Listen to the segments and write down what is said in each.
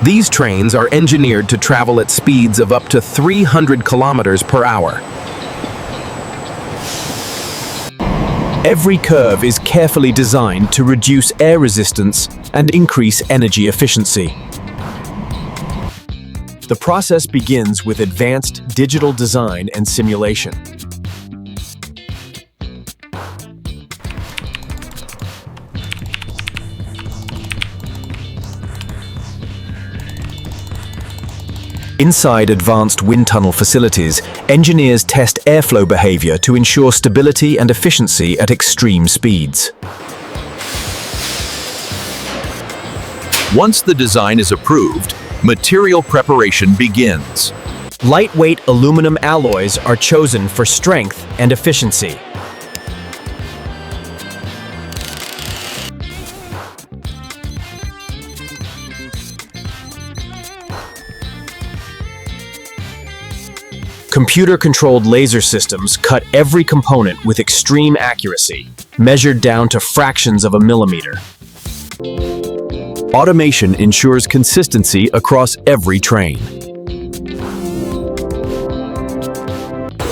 These trains are engineered to travel at speeds of up to 300 kilometers per hour. Every curve is carefully designed to reduce air resistance and increase energy efficiency. The process begins with advanced digital design and simulation. Inside advanced wind tunnel facilities, engineers test airflow behavior to ensure stability and efficiency at extreme speeds. Once the design is approved, material preparation begins. Lightweight aluminum alloys are chosen for strength and efficiency. Computer-controlled laser systems cut every component with extreme accuracy, measured down to fractions of a millimeter. Automation ensures consistency across every train.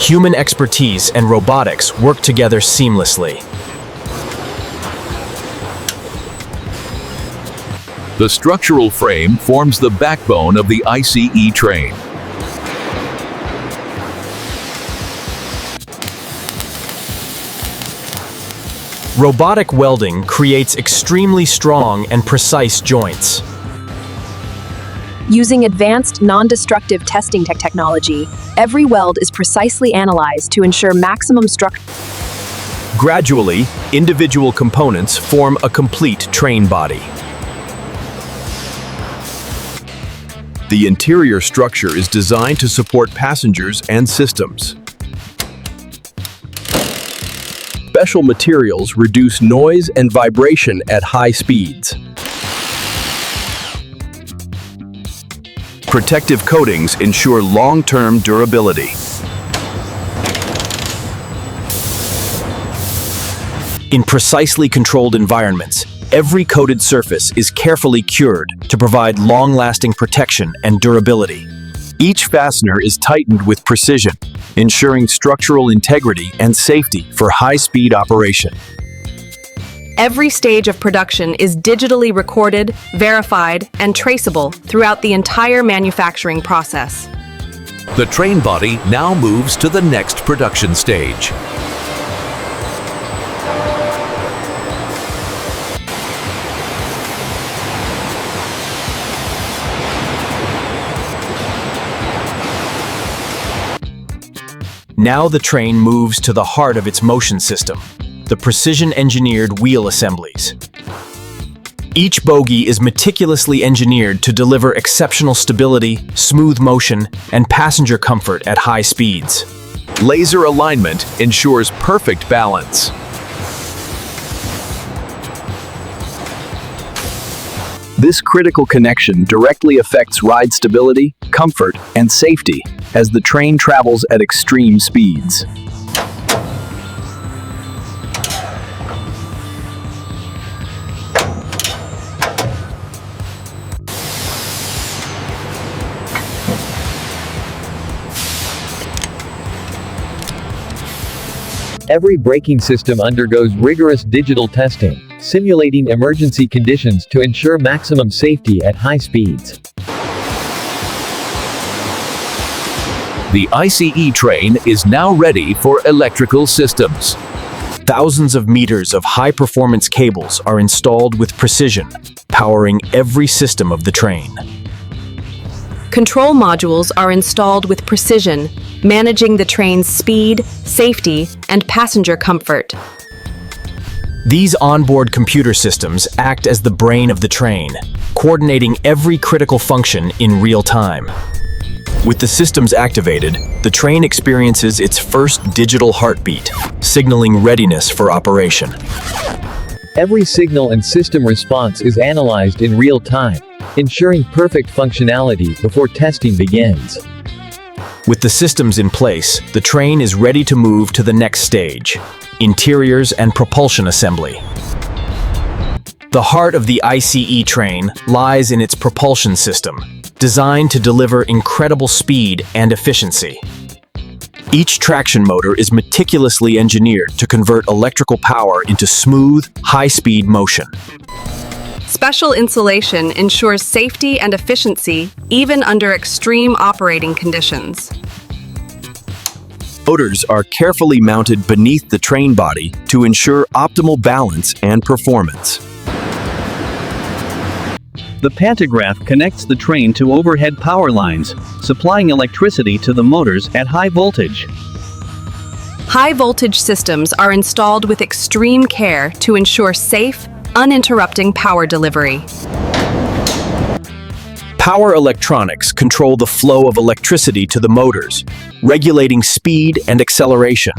Human expertise and robotics work together seamlessly. The structural frame forms the backbone of the ICE train. Robotic welding creates extremely strong and precise joints. Using advanced, non-destructive testing technology, every weld is precisely analyzed to ensure maximum structure. Gradually, individual components form a complete train body. The interior structure is designed to support passengers and systems. Special materials reduce noise and vibration at high speeds. Protective coatings ensure long-term durability. In precisely controlled environments, every coated surface is carefully cured to provide long-lasting protection and durability. Each fastener is tightened with precision, ensuring structural integrity and safety for high-speed operation. Every stage of production is digitally recorded, verified, and traceable throughout the entire manufacturing process. The train body now moves to the next production stage. Now the train moves to the heart of its motion system, the precision-engineered wheel assemblies. Each bogie is meticulously engineered to deliver exceptional stability, smooth motion, and passenger comfort at high speeds. Laser alignment ensures perfect balance. This critical connection directly affects ride stability, comfort, and safety as the train travels at extreme speeds. Every braking system undergoes rigorous digital testing, simulating emergency conditions to ensure maximum safety at high speeds. The ICE train is now ready for electrical systems. Thousands of meters of high-performance cables are installed with precision, powering every system of the train. Control modules are installed with precision, managing the train's speed, safety, and passenger comfort. These onboard computer systems act as the brain of the train, coordinating every critical function in real time. With the systems activated, the train experiences its first digital heartbeat, signaling readiness for operation. Every signal and system response is analyzed in real time, ensuring perfect functionality before testing begins. With the systems in place, the train is ready to move to the next stage: interiors and propulsion assembly. The heart of the ICE train lies in its propulsion system, designed to deliver incredible speed and efficiency. Each traction motor is meticulously engineered to convert electrical power into smooth, high-speed motion. Special insulation ensures safety and efficiency even under extreme operating conditions. Motors are carefully mounted beneath the train body to ensure optimal balance and performance. The pantograph connects the train to overhead power lines, supplying electricity to the motors at high voltage. High-voltage systems are installed with extreme care to ensure safe, uninterrupting power delivery. Power electronics control the flow of electricity to the motors, regulating speed and acceleration.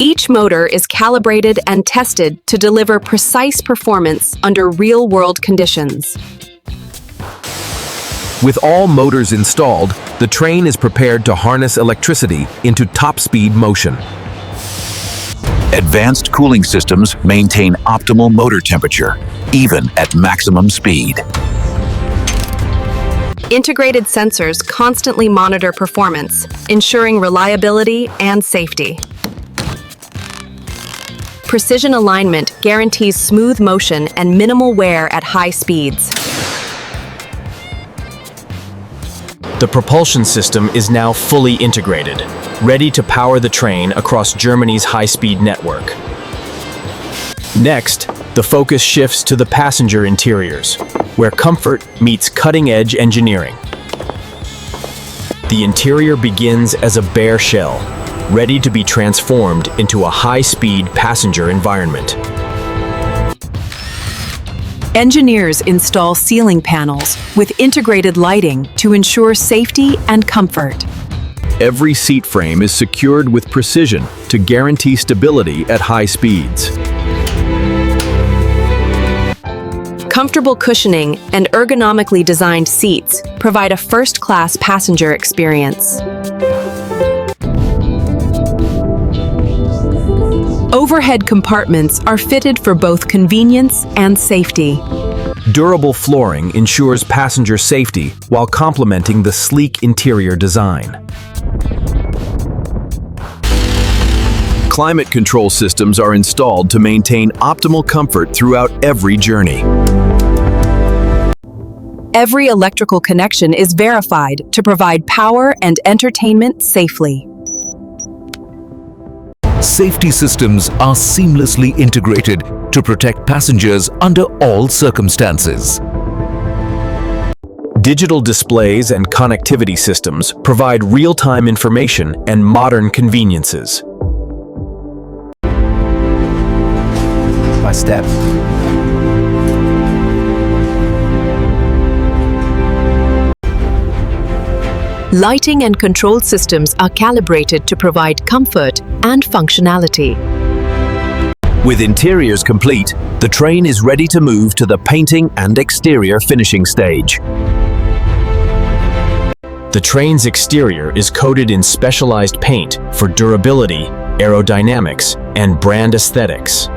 Each motor is calibrated and tested to deliver precise performance under real-world conditions. With all motors installed, the train is prepared to harness electricity into top-speed motion. Advanced cooling systems maintain optimal motor temperature, even at maximum speed. Integrated sensors constantly monitor performance, ensuring reliability and safety. Precision alignment guarantees smooth motion and minimal wear at high speeds. The propulsion system is now fully integrated, ready to power the train across Germany's high-speed network. Next, the focus shifts to the passenger interiors, where comfort meets cutting-edge engineering. The interior begins as a bare shell, ready to be transformed into a high-speed passenger environment. Engineers install ceiling panels with integrated lighting to ensure safety and comfort. Every seat frame is secured with precision to guarantee stability at high speeds. Comfortable cushioning and ergonomically designed seats provide a first-class passenger experience. Overhead compartments are fitted for both convenience and safety. Durable flooring ensures passenger safety while complementing the sleek interior design. Climate control systems are installed to maintain optimal comfort throughout every journey. Every electrical connection is verified to provide power and entertainment safely. Safety systems are seamlessly integrated to protect passengers under all circumstances. Digital displays and connectivity systems provide real-time information and modern conveniences. By step. Lighting and control systems are calibrated to provide comfort and functionality. With interiors complete, the train is ready to move to the painting and exterior finishing stage. The train's exterior is coated in specialized paint for durability, aerodynamics, and brand aesthetics.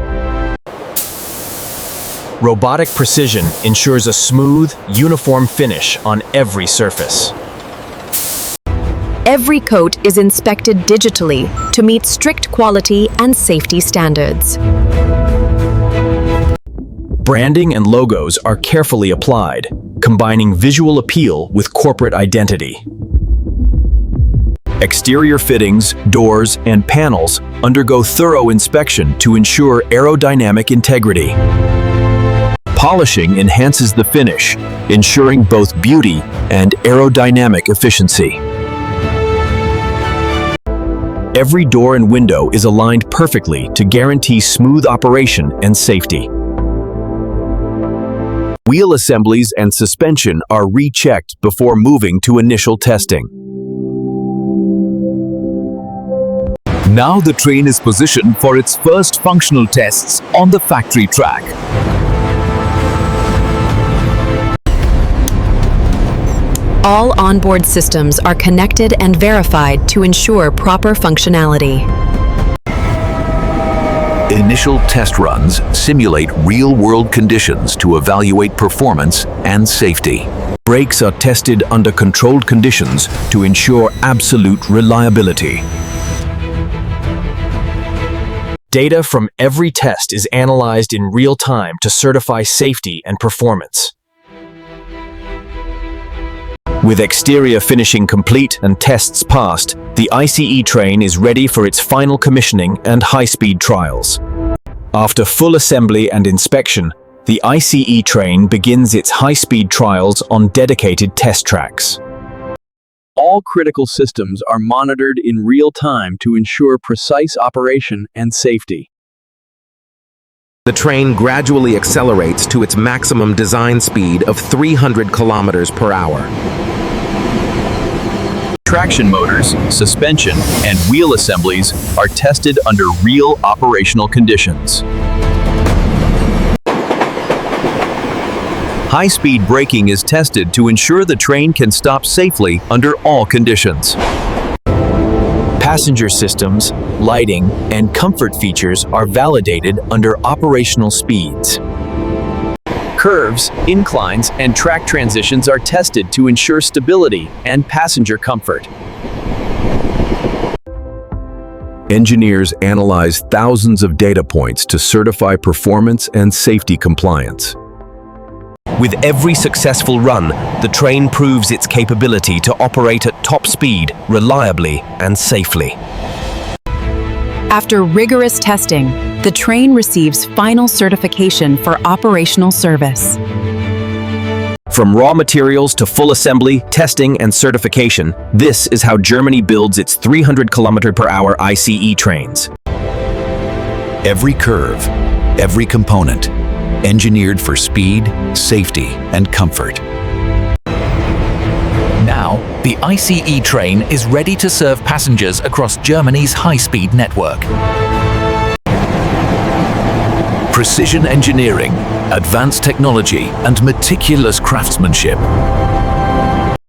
Robotic precision ensures a smooth, uniform finish on every surface. Every coat is inspected digitally to meet strict quality and safety standards. Branding and logos are carefully applied, combining visual appeal with corporate identity. Exterior fittings, doors, and panels undergo thorough inspection to ensure aerodynamic integrity. Polishing enhances the finish, ensuring both beauty and aerodynamic efficiency. Every door and window is aligned perfectly to guarantee smooth operation and safety. Wheel assemblies and suspension are rechecked before moving to initial testing. Now the train is positioned for its first functional tests on the factory track. All onboard systems are connected and verified to ensure proper functionality. Initial test runs simulate real-world conditions to evaluate performance and safety. Brakes are tested under controlled conditions to ensure absolute reliability. Data from every test is analyzed in real time to certify safety and performance. With exterior finishing complete and tests passed, the ICE train is ready for its final commissioning and high-speed trials. After full assembly and inspection, the ICE train begins its high-speed trials on dedicated test tracks. All critical systems are monitored in real time to ensure precise operation and safety. The train gradually accelerates to its maximum design speed of 300 kilometers per hour. Traction motors, suspension, and wheel assemblies are tested under real operational conditions. High-speed braking is tested to ensure the train can stop safely under all conditions. Passenger systems, lighting, and comfort features are validated under operational speeds. Curves, inclines, and track transitions are tested to ensure stability and passenger comfort. Engineers analyze thousands of data points to certify performance and safety compliance. With every successful run, the train proves its capability to operate at top speed, reliably and safely. After rigorous testing, the train receives final certification for operational service. From raw materials to full assembly, testing, and certification, this is how Germany builds its 300 km/h ICE trains. Every curve, every component, engineered for speed, safety, and comfort. Now, the ICE train is ready to serve passengers across Germany's high-speed network. Precision engineering, advanced technology, and meticulous craftsmanship